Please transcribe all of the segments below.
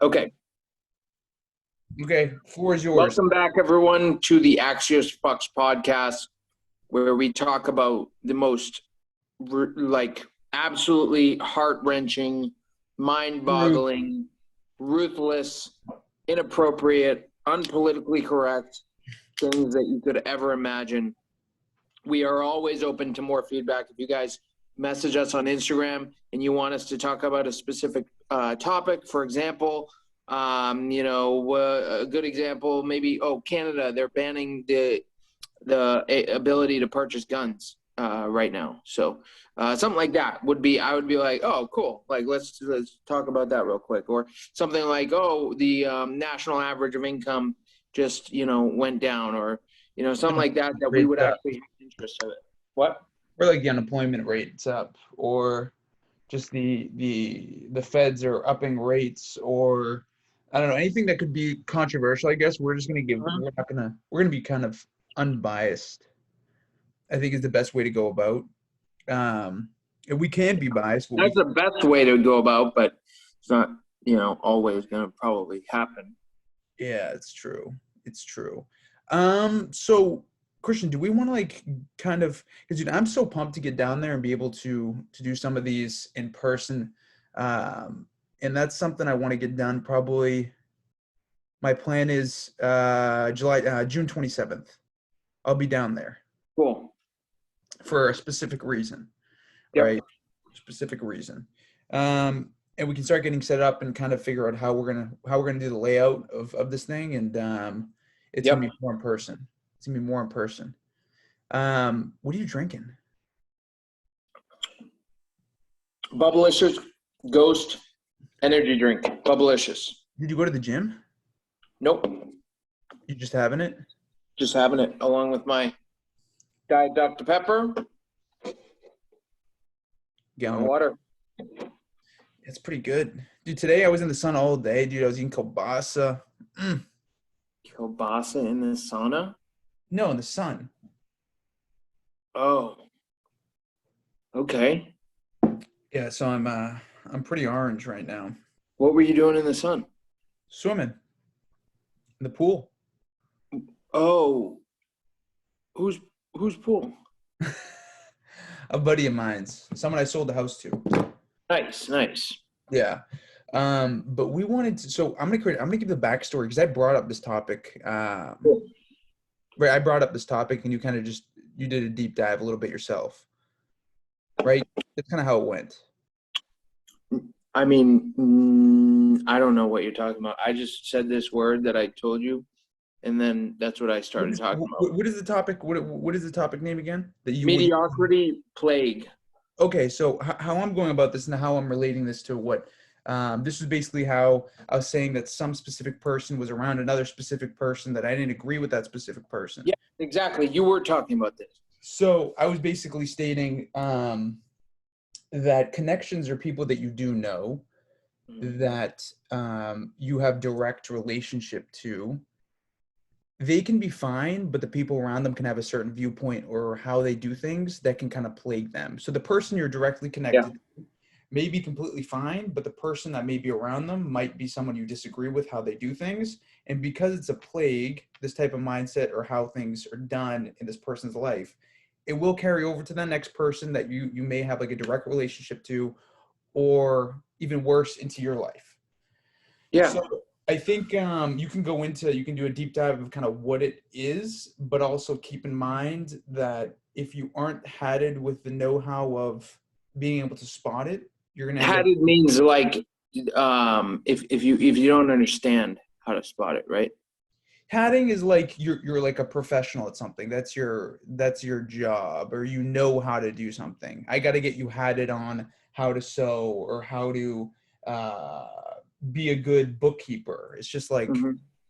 Okay. Okay, floor is yours. Welcome back, everyone, to the Axios Fux podcast, where we talk about the most, absolutely heart-wrenching, mind-boggling, ruthless, inappropriate, unpolitically correct things that you could ever imagine. We are always open to more feedback. If you guys message us on Instagram and you want us to talk about a specific topic, for example, a good example, maybe, Canada, they're banning the ability to purchase guns right now. So something like that would be, I would be like, oh, cool. Like, let's talk about that real quick. Or something like, oh, the national average of income just, went down, or, something like that we would actually have interest in it. What? Or like the unemployment rate's up, or just the feds are upping rates, or I don't know, anything that could be controversial. I guess we're just gonna give. We're gonna be kind of unbiased. I think is the best way to go about. And we can be biased. That's the best way to go about, but it's not, always going to probably happen. Yeah, it's true. It's true. So Christian, do we want to because dude, I'm so pumped to get down there and be able to do some of these in person. And that's something I want to get done probably. My plan is June 27th. I'll be down there. Cool. For a specific reason. Yep. Right? Specific reason. And we can start getting set up and kind of figure out how we're gonna do the layout of this thing, and it's gonna be more in person. It's gonna be more in person. What are you drinking? Bubblicious Ghost energy drink. Bubblicious. Did you go to the gym? Nope. You just having it? Just having it along with my Diet Dr. Pepper. Gallon water. It's pretty good. Dude, today I was in the sun all day, dude. I was eating kielbasa. Kielbasa in the sauna? No, in the sun. Oh. Okay. Yeah, so I'm pretty orange right now. What were you doing in the sun? Swimming. In the pool. Oh. Whose pool? A buddy of mine's. Someone I sold the house to. Nice. Yeah. But we wanted to, so I'm gonna give the backstory because I brought up this topic. Cool. Right, I brought up this topic and you kind of you did a deep dive a little bit yourself. Right? That's kind of how it went. I mean, I don't know what you're talking about. I just said this word that I told you, and then that's what I started talking about. What is the topic? What is the topic name again? Mediocrity plague. Okay, so how I'm going about this and how I'm relating this to what this was basically how I was saying that some specific person was around another specific person that I didn't agree with that specific person. Yeah, exactly. You were talking about this. So I was basically stating that connections are people that you do know, that you have direct relationship to. They can be fine, but the people around them can have a certain viewpoint or how they do things that can kind of plague them. So the person you're directly connected to may be completely fine, but the person that may be around them might be someone you disagree with how they do things. And because it's a plague, this type of mindset or how things are done in this person's life, it will carry over to the next person that you may have like a direct relationship to, or even worse, into your life. Yeah. So I think you can do a deep dive of kind of what it is, but also keep in mind that if you aren't hatted with the know-how of being able to spot it, you're gonna hatted means like if you don't understand how to spot it, right? Hatting is like you're like a professional at something. That's your job, or you know how to do something. I got to get you hatted on how to sew or how to be a good bookkeeper. It's just like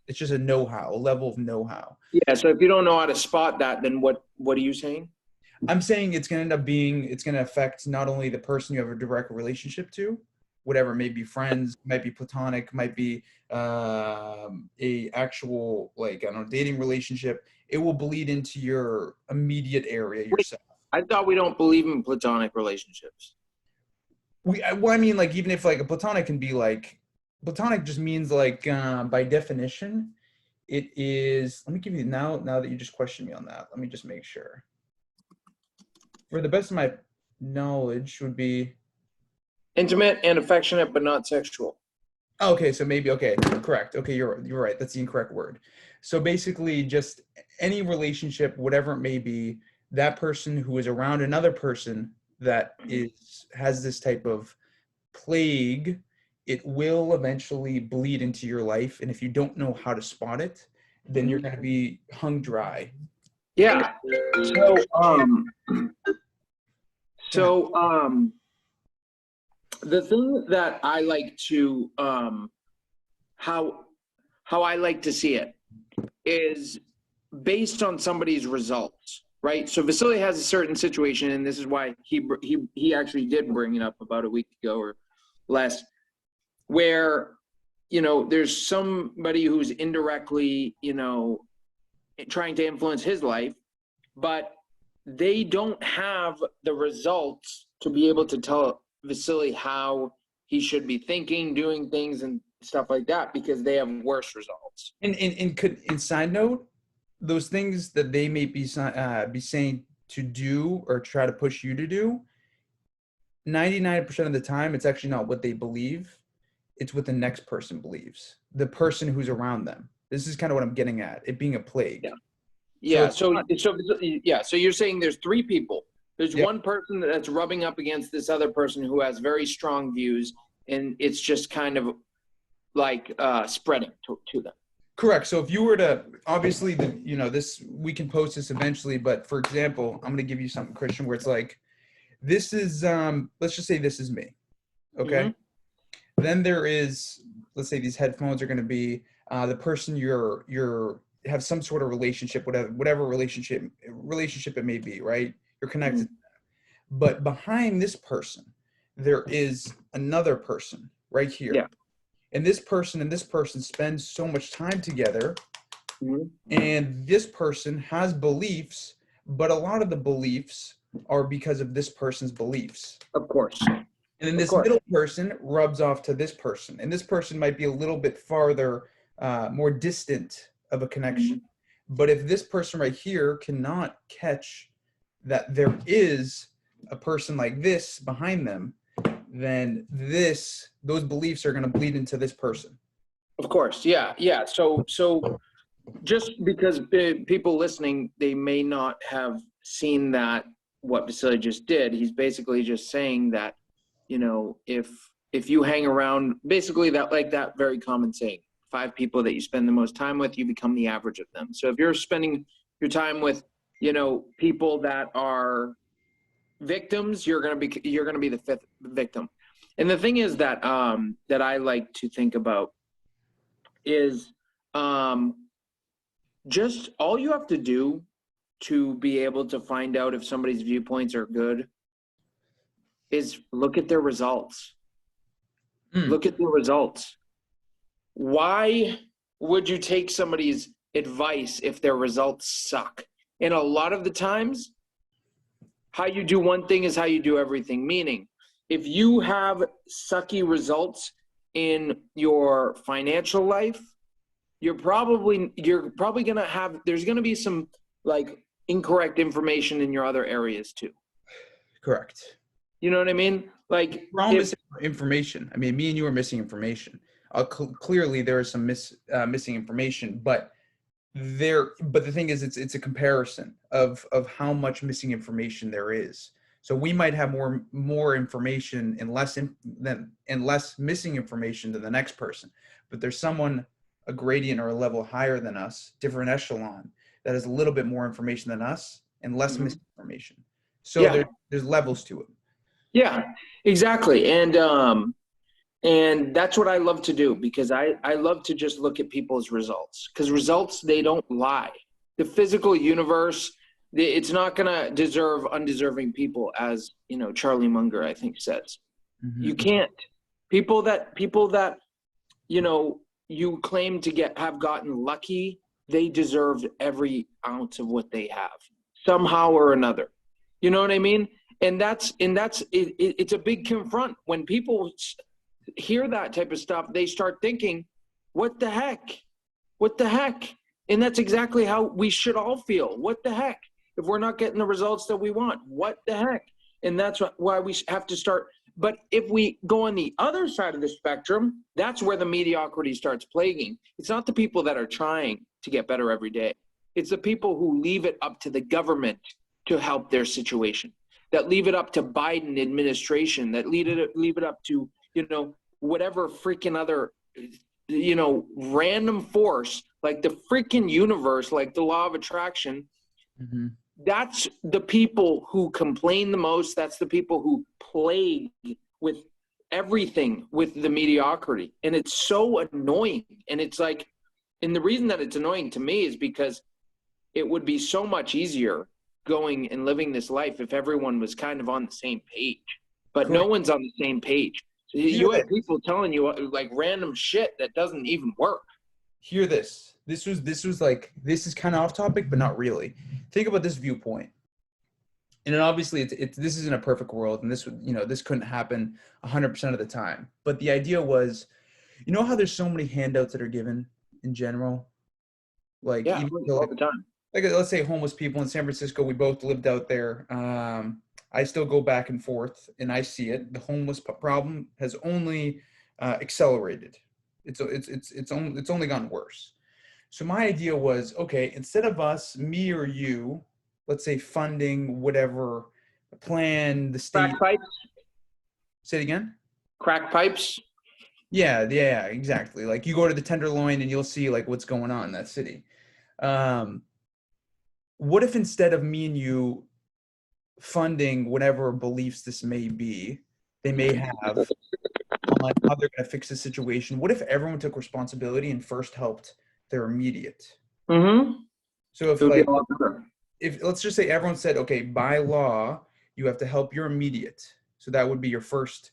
it's just a know-how, a level of know-how. Yeah. So if you don't know how to spot that, then what are you saying? I'm saying it's going to affect not only the person you have a direct relationship to, whatever, maybe friends, might be platonic, might be a actual, like, I don't know, dating relationship. It will bleed into your immediate area yourself. I thought we don't believe in platonic relationships. Well, I mean, like, even if like a platonic can be like platonic just means like, by definition, it is, let me give you now that you just questioned me on that, let me just make sure. For the best of my knowledge would be intimate and affectionate, but not sexual. okay, so maybe okay, correct. Okay, you're right. That's the incorrect word. So basically just any relationship, whatever it may be, that person who is around another person that has this type of plague, it will eventually bleed into your life. And if you don't know how to spot it, then you're going to be hung dry. Yeah. So, the thing that I like to, how I like to see it is based on somebody's results, right? So Vasily has a certain situation, and this is why he actually did bring it up about a week ago or less, where, there's somebody who's indirectly, trying to influence his life, but they don't have the results to be able to tell Vasily how he should be thinking, doing things, and stuff like that, because they have worse results. And side note, those things that they may be saying to do or try to push you to do, 99% of the time, it's actually not what they believe. It's what the next person believes. The person who's around them. This is kind of what I'm getting at. It being a plague. Yeah. So you're saying there's three people. There's Yep. one person that's rubbing up against this other person who has very strong views, and it's just kind of like spreading to them. Correct. So if you were to, obviously, this, we can post this eventually, but for example, I'm going to give you something, Christian, where it's like, this is, let's just say this is me. Okay. Mm-hmm. Then there is, let's say these headphones are going to be the person you're have some sort of relationship, whatever relationship it may be, right? You're connected. Mm-hmm. But behind this person, there is another person right here. Yeah. And this person spends so much time together. Mm-hmm. And this person has beliefs, but a lot of the beliefs are because of this person's beliefs. Of course. And then this middle person rubs off to this person. And this person might be a little bit farther, more distant of a connection. Mm-hmm. But if this person right here cannot catch that there is a person like this behind them, then those beliefs are going to bleed into this person. Of course. Yeah. So just because people listening, they may not have seen that what Vasily just did, he's basically just saying that, if you hang around, basically that very common saying, 5 people that you spend the most time with, you become the average of them. So if you're spending your time with, people that are victims, you're going to be the 5th victim. And the thing is that that I like to think about is just all you have to do to be able to find out if somebody's viewpoints are good is look at their results. Look at their results. Why would you take somebody's advice if their results suck? And a lot of the times, how you do one thing is how you do everything. Meaning, if you have sucky results in your financial life, you're probably going to have, there's going to be some like incorrect information in your other areas too. Correct. You know what I mean? Like, we're all missing information. I mean, me and you are missing information. Clearly there is some missing information, but the thing is, it's a comparison of how much missing information there is. So we might have more information and less missing information than the next person, but there's someone a gradient or a level higher than us, different echelon, that has a little bit more information than us and less missing information. So there's levels to it. Yeah, exactly. And that's what I love to do, because I love to just look at people's results, because results, they don't lie. The physical universe, it's not going to deserve undeserving people, as, Charlie Munger, I think, says. Mm-hmm. You can't. People that, you claim to have gotten lucky, they deserved every ounce of what they have somehow or another. You know what I mean? And it's a big confront when people hear that type of stuff, they start thinking, what the heck? What the heck? And that's exactly how we should all feel. What the heck? If we're not getting the results that we want, what the heck? And that's why we have to start. But if we go on the other side of the spectrum, that's where the mediocrity starts plaguing. It's not the people that are trying to get better every day. It's the people who leave it up to the government to help their situation, that leave it up to Biden administration, that leave it up to, whatever freaking other, random force, like the freaking universe, like the law of attraction. Mm-hmm. That's the people who complain the most. That's the people who plague with everything with the mediocrity. And it's so annoying. And it's like, and the reason that it's annoying to me is because it would be so much easier going and living this life if everyone was kind of on the same page. But no one's on the same page. So you have people telling you like random shit that doesn't even work. Hear this. This is kind of off topic, but not really. Think about this viewpoint. And then obviously this isn't a perfect world, and this couldn't happen 100% of the time. But the idea was, how there's so many handouts that are given in general? Like, yeah, all the time. Like, let's say homeless people in San Francisco, we both lived out there. I still go back and forth and I see it. The homeless problem has only accelerated. It's only gotten worse. So my idea was, okay, instead of us, me or you, let's say funding whatever plan the state. Crack pipes? Say it again? Crack pipes? Yeah, exactly. Like you go to the Tenderloin and you'll see like what's going on in that city. What if instead of me and you funding whatever beliefs this may be, they may have on how they're going to fix the situation, what if everyone took responsibility and first helped their immediate? Mm-hmm. So if let's just say everyone said, okay, by law, you have to help your immediate. So that would be your first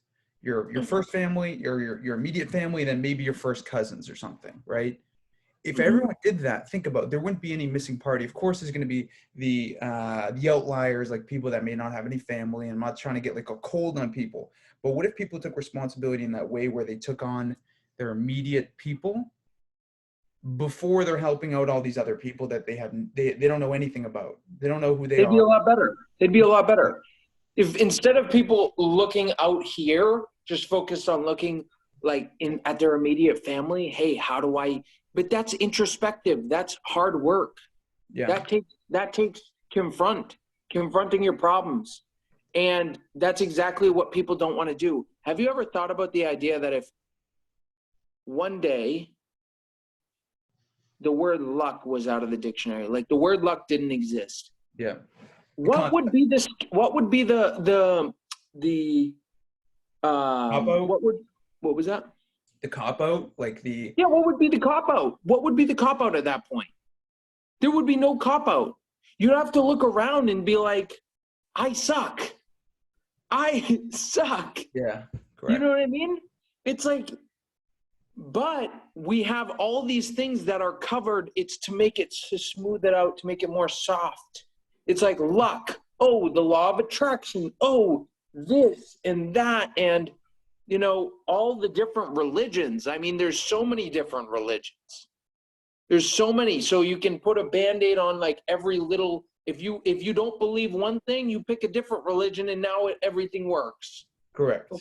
family, your immediate family, and then maybe your first cousins or something, right? If everyone did that, think about it, there wouldn't be any missing party. Of course, there's going to be the outliers, like people that may not have any family. And I'm not trying to get like a cold on people, but what if people took responsibility in that way where they took on their immediate people before they're helping out all these other people that they don't know anything about. They don't know who they are. They'd be a lot better. They'd be a lot better. If instead of people looking out here, just focus on looking like at their immediate family. Hey, how do I? But that's introspective. That's hard work. Yeah. That takes confronting your problems. And that's exactly what people don't want to do. Have you ever thought about the idea that if one day the word luck was out of the dictionary, like the word luck didn't exist? Yeah. What would be the what was that? The cop-out? Like the... Yeah, what would be the cop-out? What would be the cop-out at that point? There would be no cop-out. You'd have to look around and be like, I suck. I suck. Yeah, correct. You know what I mean? It's like, but we have all these things that are covered. It's to smooth it out, to make it more soft. It's like luck. Oh, the law of attraction. Oh, this and that. And, all the different religions. I mean, there's so many different religions. There's so many. So you can put a Band-Aid on like every little, if you don't believe one thing, you pick a different religion and now everything works. Correct.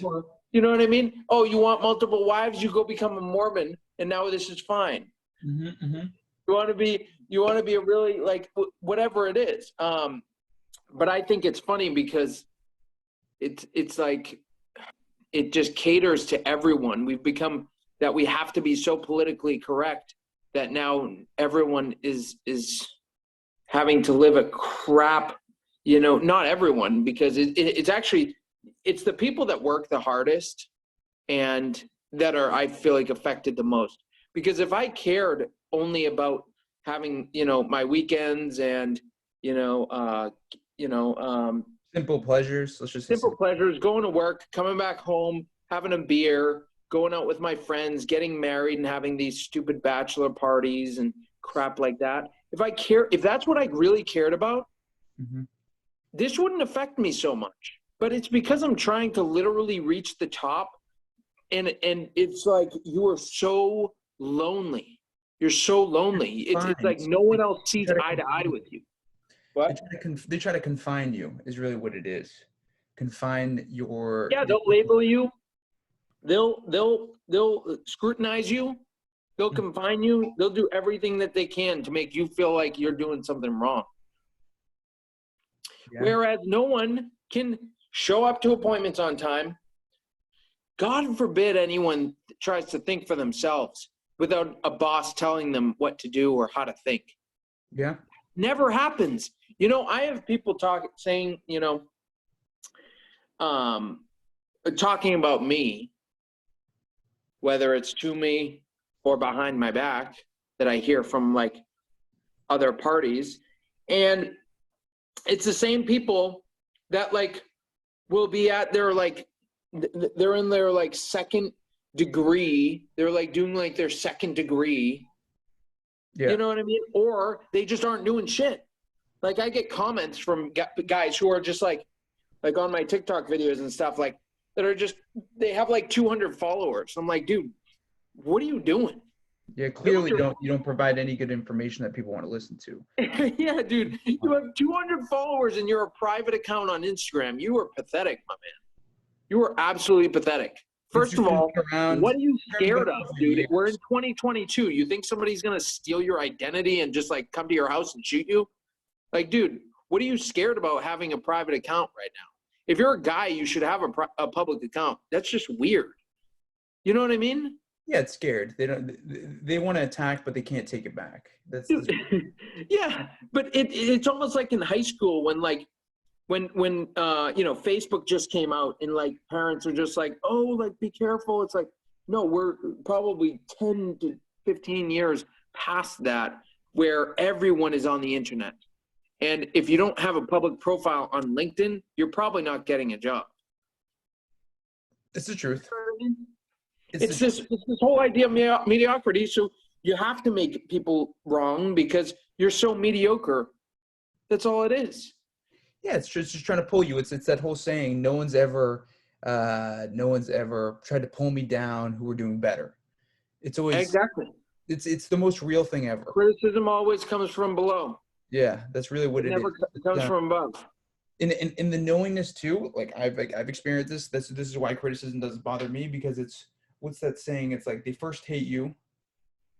You know what I mean? Oh, you want multiple wives? You go become a Mormon and now this is fine. Mm-hmm, mm-hmm. You want to be a really like whatever it is. But I think it's funny because it's like it just caters to everyone. We've become that we have to be so politically correct that now everyone is having to live a crap, not everyone, because it's actually, it's the people that work the hardest and that are, I feel like, affected the most. Because if I cared only about having, my weekends and, simple pleasures. Let's just say simple pleasures, going to work, coming back home, having a beer, going out with my friends, getting married and having these stupid bachelor parties and crap like that. If that's what I really cared about, mm-hmm. this wouldn't affect me so much. But it's because I'm trying to literally reach the top and it's like you are so lonely. You're so lonely. It's like no one else sees eye to eye with you. What? They try to confine you is really what it is. Confine your. Yeah, they'll label you. They'll scrutinize you. They'll confine you. They'll do everything that they can to make you feel like you're doing something wrong. Yeah. Whereas no one can show up to appointments on time. God forbid anyone tries to think for themselves without a boss telling them what to do or how to think. Yeah. Never happens. You know, I have people saying, you know, talking about me, whether it's to me or behind my back, that I hear from like other parties. And it's the same people that like will be at their like, they're in their like second degree. They're like doing like their second degree. Yeah. You know what I mean? Or they just aren't doing shit. Like I get comments from guys who are just like on my TikTok videos and stuff, like that are just, they have like 200 followers. I'm like, dude, what are you doing? Yeah, clearly you don't provide any good information that people want to listen to. Yeah, dude, you have 200 followers and you're a private account on Instagram. You are pathetic, my man. You are absolutely pathetic. First of all, what are you scared of, dude? We're in 2022. You think somebody's going to steal your identity and just like come to your house and shoot you? Like, dude, what are you scared about having a private account right now? If you're a guy, you should have a public account. That's just weird. You know what I mean? Yeah, it's scared. They want to attack, but they can't take it back. That's yeah, but it's almost like in high school when you know, Facebook just came out and like parents are just like, oh, like be careful. It's like, no, we're probably 10 to 15 years past that where everyone is on the internet. And if you don't have a public profile on LinkedIn, you're probably not getting a job. It's the truth. It's this whole idea of mediocrity. So you have to make people wrong because you're so mediocre. That's all it is. Yeah, it's just trying to pull you. It's that whole saying, no one's ever tried to pull me down who are doing better. It's always exactly. It's the most real thing ever. Criticism always comes from below. Yeah, that's really what it never is. Comes from above. In the knowingness too, like I've experienced this. This is why criticism doesn't bother me, because it's, what's that saying? It's like they first hate you,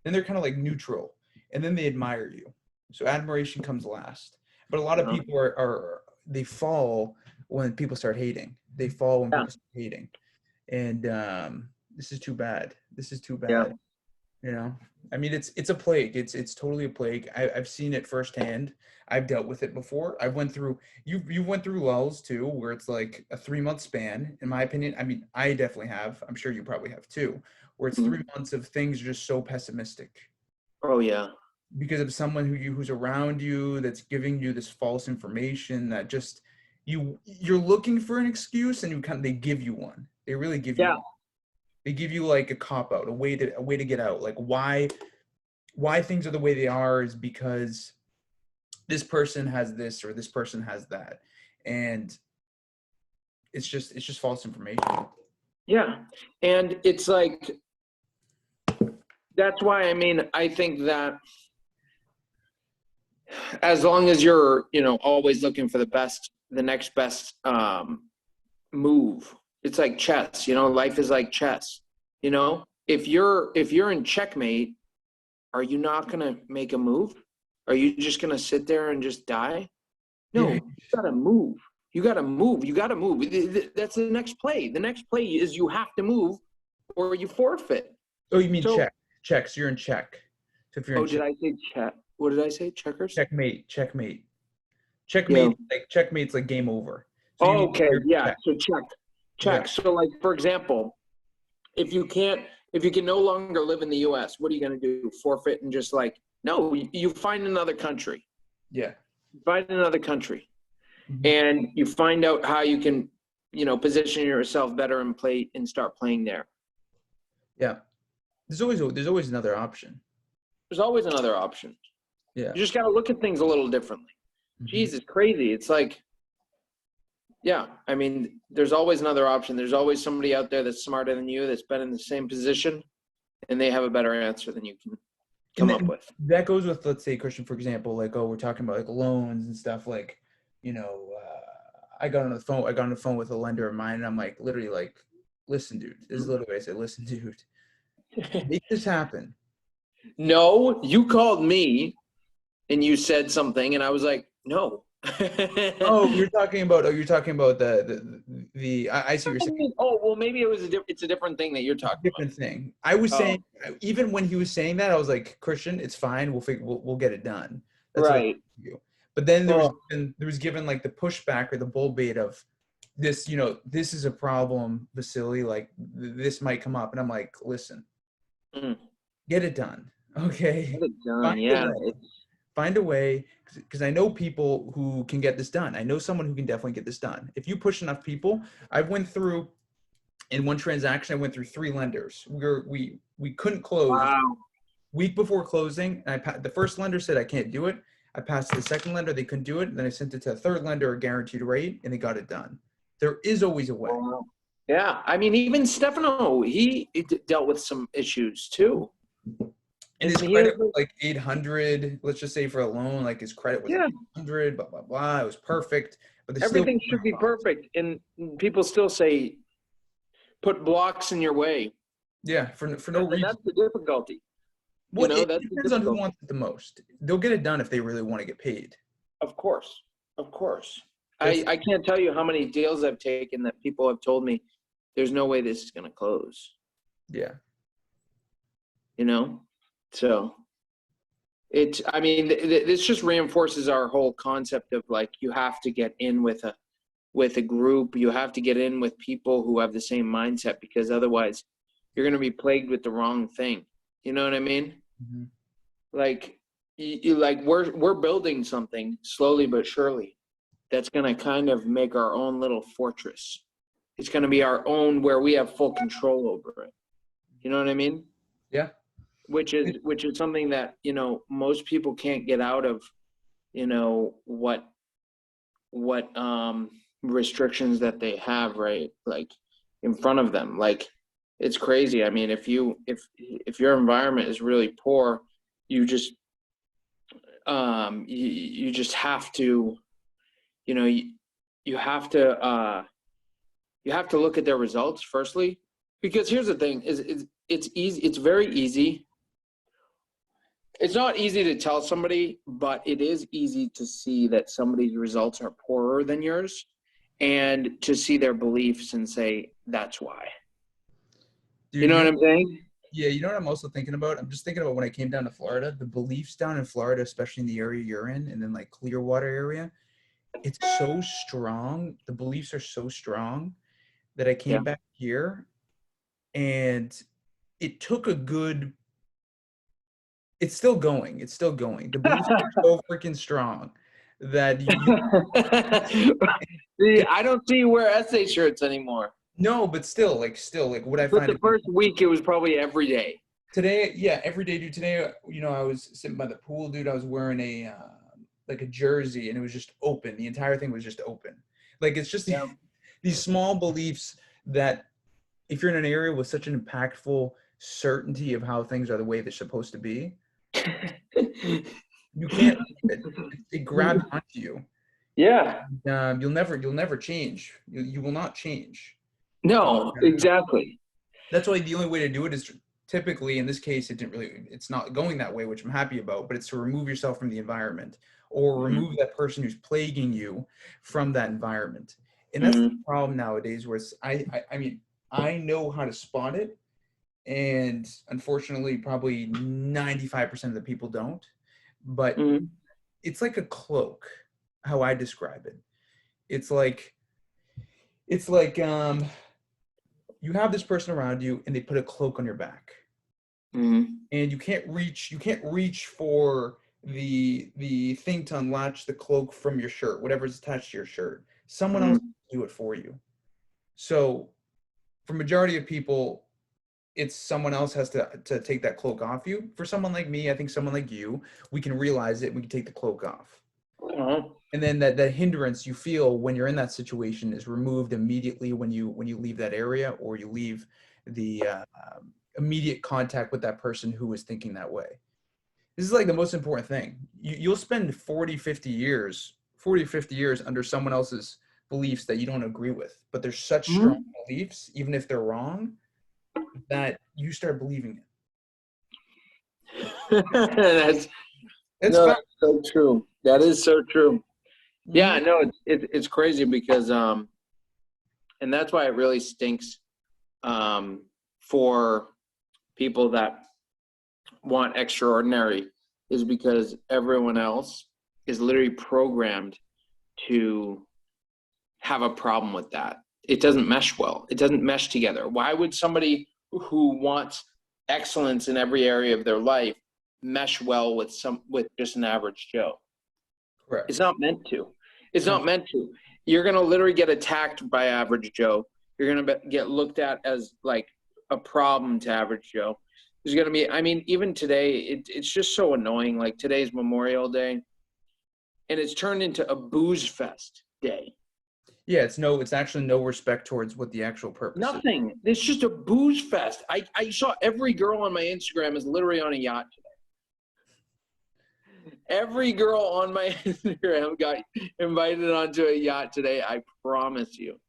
then they're kind of like neutral, and then they admire you. So admiration comes last. But a lot of people they fall when people start hating. They fall when people start hating, and this is too bad. This is too bad. Yeah. You know, I mean, it's a plague. It's totally a plague. I've seen it firsthand. I've dealt with it before. I went through, you went through lulls too, where it's like a 3-month span, in my opinion. I mean, I definitely have. I'm sure you probably have too, where it's 3 months of things just so pessimistic. Oh yeah. Because of someone who's around you that's giving you this false information that just you're looking for an excuse, and they give you one. They really give you one. They give you like a cop out, a way to get out. Like why things are the way they are is because this person has this or this person has that, and it's just false information. Yeah, and it's like, that's why, I mean, I think that as long as you're, you know, always looking for the next best move. It's like chess, you know, life is like chess. You know, if you're in checkmate, are you not going to make a move? Are you just going to sit there and just die? No, you got to move. You got to move. You got to move. That's the next play. The next play is you have to move or you forfeit. Oh, you mean check. So you're in check. So if you're did I say check? What did I say? Checkers? Checkmate. Yeah. Like checkmate's like game over. So okay. Yeah. So check. Yeah. So like, for example, if you can no longer live in the US, what are you going to do? Forfeit and just like, no, you find another country. Yeah. Find another country. And you find out how you can, you know, position yourself better and start playing there. Yeah. There's always another option. There's always another option. Yeah. You just got to look at things a little differently. Jeez, it's crazy. It's like, Yeah, I mean, there's always another option. There's always somebody out there that's smarter than you, that's been in the same position, and they have a better answer than you can And come up then with. that goes with, let's say, Christian, for example, like, oh, we're talking about like loans and stuff. Like, you know, I got on the phone. I got on the phone with a lender of mine, and I'm like, literally, like, listen, dude. This is literally what I said. Listen, dude, make this happen. No, you called me and you said something, and I was like, no. Oh, you're talking about. Oh, you're talking about the. I see what you're saying. Oh, well, maybe it's a different thing that you're talking about. Different thing. I was Oh, saying, even when he was saying that, I was like, Christian, it's fine. We'll get it done. That's what I right. do. But then Well, there was given like the pushback or the bull bait of this. You know, this is a problem, Vasily. Like this might come up, and I'm like, listen, mm, get it done. Okay, get it done. find a Yeah. way. Find a way, because I know people who can get this done. I know someone who can definitely get this done. If you push enough people, I went through. In one transaction, I went through 3 lenders. We couldn't close. Wow. Week before closing, and the first lender said I can't do it. I passed to the second lender, they couldn't do it. And then I sent it to a third lender, a guaranteed rate, and they got it done. There is always a way. Wow. Yeah. I mean, even Stefano, he dealt with some issues too. And his Isn't he? credit was like 800, let's just say for a loan, like his credit was Yeah. like 800, blah, blah, blah. It was perfect. But there's Everything still should be perfect. And people still say, put blocks in your way. yeah, for no And reason. that's the difficulty. You Well, know, it that's the depends on who difficulty. wants it the most. They'll get it done if they really want to get paid. Of course. Of course. That's I can't tell you how many deals I've taken that people have told me, there's no way this is going to close. yeah. You know? So it's, I mean, this just reinforces our whole concept of like, you have to get in with a group. You have to get in with people who have the same mindset, because otherwise you're going to be plagued with the wrong thing. You know what I mean? Mm-hmm. Like, like we're building something slowly but surely that's going to kind of make our own little fortress. It's going to be our own, where we have full control over it. You know what I mean? Yeah. Which is something that, you know, most people can't get out of, you know, what restrictions that they have, right? Like in front of them. Like, it's crazy. I mean, if your environment is really poor, you just you just have to, you know, you have to look at their results firstly, because here's the thing: it's easy. It's very easy. It's not easy to tell somebody, but it is easy to see that somebody's results are poorer than yours, and to see their beliefs and say that's why. Dude, You know what I'm saying? yeah, you know what I'm also thinking about? I'm just thinking about when I came down to Florida, the beliefs down in Florida, especially in the area you're in, and then like Clearwater area, it's so strong. The beliefs are so strong that I Yeah. came back here and it took a good, it's still going. It's still going. The beliefs are so freaking strong that See, I don't see you wear essay shirts anymore. no, but still like what I But find the first week, it was probably every day. today, yeah, every day, dude. Today, you know, I was sitting by the pool, dude. I was wearing a like a jersey, and it was just open. The entire thing was just open. Like it's just Yeah. these small beliefs that, if you're in an area with such an impactful certainty of how things are the way they're supposed to be, you can't. It grabs onto you. Yeah. You'll never change. You will not change. No, exactly. That's why the only way to do it is typically, in this case, it's not going that way, which I'm happy about, but it's to remove yourself from the environment or remove that person who's plaguing you from that environment. And that's the problem nowadays where it's, I mean, I know how to spot it. And unfortunately, probably 95% of the people don't, but it's like a cloak, how I describe it. It's like, you have this person around you and they put a cloak on your back. And you can't reach for the thing to unlatch the cloak from your shirt, whatever's attached to your shirt. Someone else will do it for you. So for majority of people, it's someone else has to take that cloak off you. For someone like me, I think someone like you, we can realize it, we can take the cloak off. Uh-huh. And then that hindrance you feel when you're in that situation is removed immediately when you leave that area, or you leave the immediate contact with that person who was thinking that way. This is like the most important thing. You'll spend 40 or 50 years under someone else's beliefs that you don't agree with, but they're such strong Mhm. beliefs, even if they're wrong, that you start believing it. That's It's no, fact. that's so true. That It's is so true. mhm. Yeah, no, it's crazy because and that's why it really stinks for people that want extraordinary, is because everyone else is literally programmed to have a problem with that. It doesn't mesh well. It doesn't mesh together. Why would somebody who wants excellence in every area of their life mesh well with just an average Joe? It's Correct. not meant to. It's No. not meant to. You're gonna literally get attacked by average Joe. You're gonna get looked at as like a problem to average Joe. There's gonna be. I mean, even today, it's just so annoying. Like today's Memorial Day, and it's turned into a booze fest day. Yeah, it's actually no respect towards what the actual purpose is. Nothing. It's just a booze fest. I saw every girl on my Instagram is literally on a yacht today. Every girl on my Instagram got invited onto a yacht today. I promise you.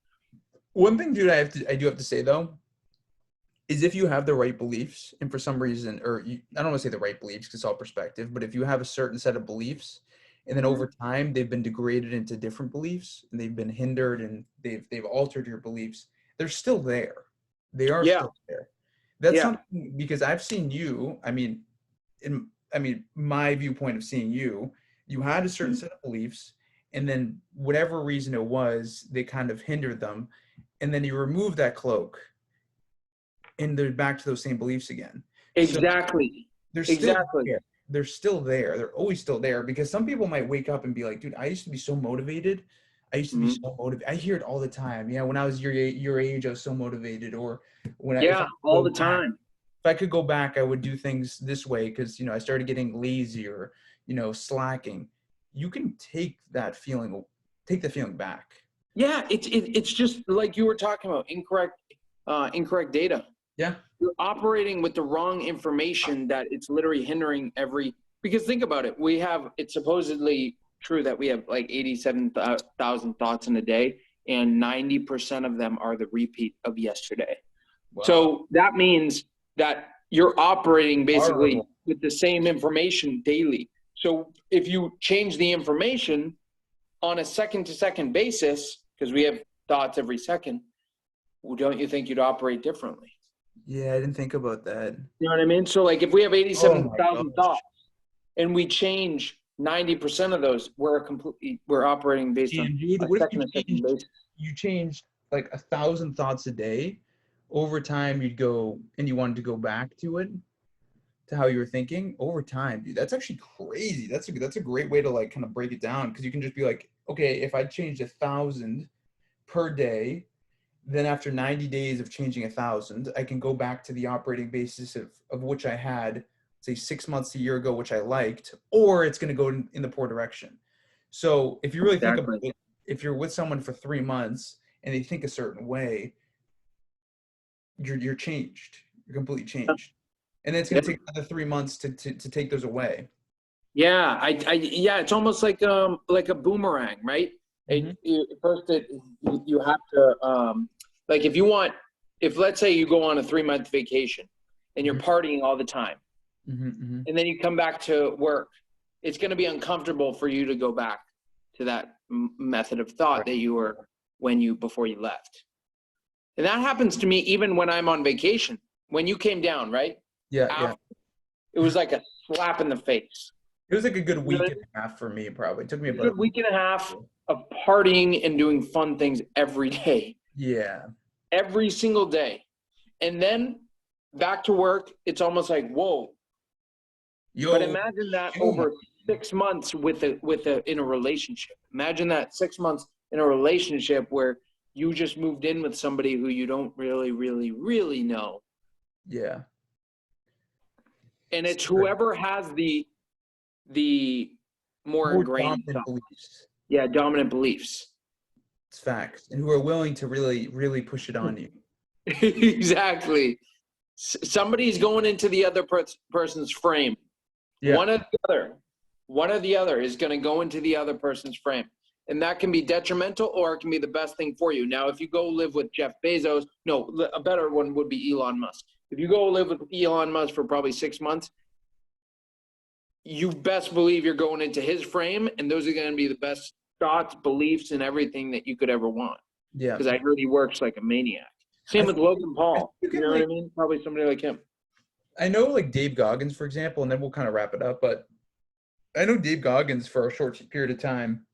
One thing, dude, I do have to say though, is if you have the right beliefs, and for some reason, I don't want to say the right beliefs because it's all perspective, but if you have a certain set of beliefs, and then Mhm. over time they've been degraded into different beliefs, and they've been hindered, and they've altered your beliefs, they're still there. They are Yeah, still there. That's yeah. something because I've seen you. My viewpoint of seeing you, you had a certain Mhm. set of beliefs, and then whatever reason it was, they kind of hindered them, and then you remove that cloak and they're back to those same beliefs again. So Exactly. they're still Exactly. there. They're still there. They're always still there because some people might wake up and be like, dude, I used to be so motivated. I used to be Mhm. so motivated. I hear it all the time. Yeah, when I was your age, I was so motivated. Or if I Yeah, could all go the back, time. I would do things this way because I started getting lazy or slacking. You can take the feeling back. Yeah, it's just like you were talking about, incorrect data. Yeah. You're operating with the wrong information that it's literally hindering every, because think about it. It's supposedly true that we have like 87,000 thoughts in a day, and 90% of them are the repeat of yesterday. Wow. So that means that you're operating basically Horrible. with the same information daily. So if you change the information on a second to second basis, because we have thoughts every second, well, don't you think you'd operate differently? Yeah, I didn't think about that. You know what I mean? So like if we have Oh my 87,000 thoughts gosh. and we change 90% of those, we're operating based on Damn, dude, a what if second to second basis. you changed like 1,000 thoughts a day? Over time, you'd go and you wanted to go back to it, to how you were thinking over time, dude. That's actually crazy. That's a great way to like kind of break it down because you can just be like, okay, if I changed 1,000 per day, then after 90 days of changing 1,000, I can go back to the operating basis of which I had, say, 6 months, a year ago, which I liked, or it's going to go in the poor direction. So if you really think about Exactly. it, if you're with someone for 3 months and they think a certain way, you're changed. You're completely changed. And then it's Yeah. going to take another 3 months to take those away. Yeah. Yeah, it's almost like a boomerang, right? Mm-hmm. You have to, like if let's say you go on a 3 month vacation and you're Mm-hmm. partying all the time, Mm-hmm. Mm-hmm. and then you come back to work, it's going to be uncomfortable for you to go back to that method of thought Right. that you were before you left. And that happens to me even when I'm on vacation. When you came down, right? Yeah, yeah. After, it was like a slap in the face. It was like a good You know what week I and mean? a half for me, probably. It took me It was about a a week and a half of partying and doing fun things every day, yeah. every single day. And then back to work, it's almost like, whoa. But Yo, imagine that oh my over 6 months in a relationship. Imagine that 6 months in a relationship where you just moved in with somebody who you don't really, really, really know. yeah. And it's Secret. whoever has the more More ingrained dominant thought. beliefs. Yeah, dominant beliefs. It's facts. And who are willing to really, really push it on you. Exactly. Somebody's going into the other person's frame. Yeah. One or the other is going to go into the other person's frame. And that can be detrimental or it can be the best thing for you. Now, if you go live with Jeff Bezos, no, a better one would be Elon Musk. If you go live with Elon Musk for probably 6 months, you best believe you're going into his frame, and those are going to be the best thoughts, beliefs, and everything that you could ever want. Yeah. Because I heard he works like a maniac. Same with Logan Paul. You know what I mean? Probably somebody like him. I know like Dave Goggins, for example, and then we'll kind of wrap it up, but I know Dave Goggins for a short period of time,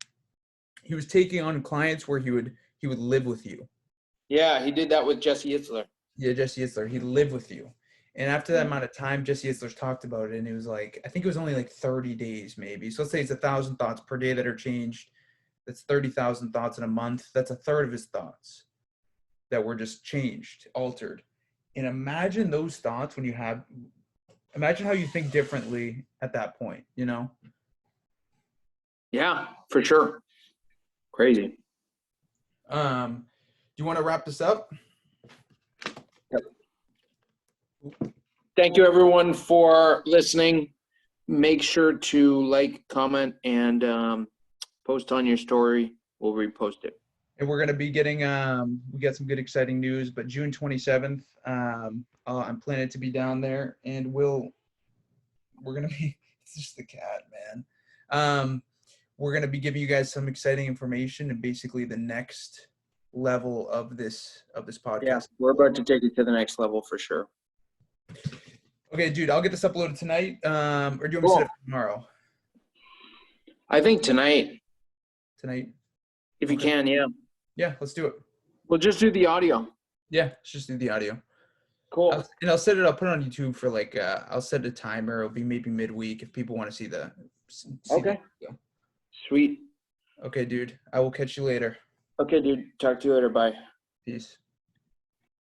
he was taking on clients where he would live with you. Yeah, he did that with Jesse Itzler. Yeah, Jesse Itzler. He'd live with you. And after that amount of time, Jesse Itzler's talked about it, and it was like, I think it was only like 30 days maybe. So let's say it's 1,000 thoughts per day that are changed. That's 30,000 thoughts in a month. That's a third of his thoughts that were just changed, altered. And imagine those thoughts when imagine how you think differently at that point, you know? Yeah, for sure. Crazy. Do you want to wrap this up? Thank you, everyone, for listening. Make sure to like, comment, and post on your story. We'll repost it. And we're going to be getting, we got some good, exciting news, but June 27th, I'm planning to be down there, and we're going to be, it's just the cat, man. We're going to be giving you guys some exciting information and basically the next level of this podcast. Yeah, we're about to take it to the next level for sure. Okay, dude, I'll get this uploaded tonight. Or do you want me to set it for tomorrow? I think tonight. Tonight? If you can, yeah. Yeah, let's do it. We'll just do the audio. Yeah, let's just do the audio. Cool. I'll set it up, put it on YouTube for like, I'll set a timer. It'll be maybe midweek if people want to see the. Okay. Sweet. Okay, dude. I will catch you later. Okay, dude. Talk to you later. Bye. Peace.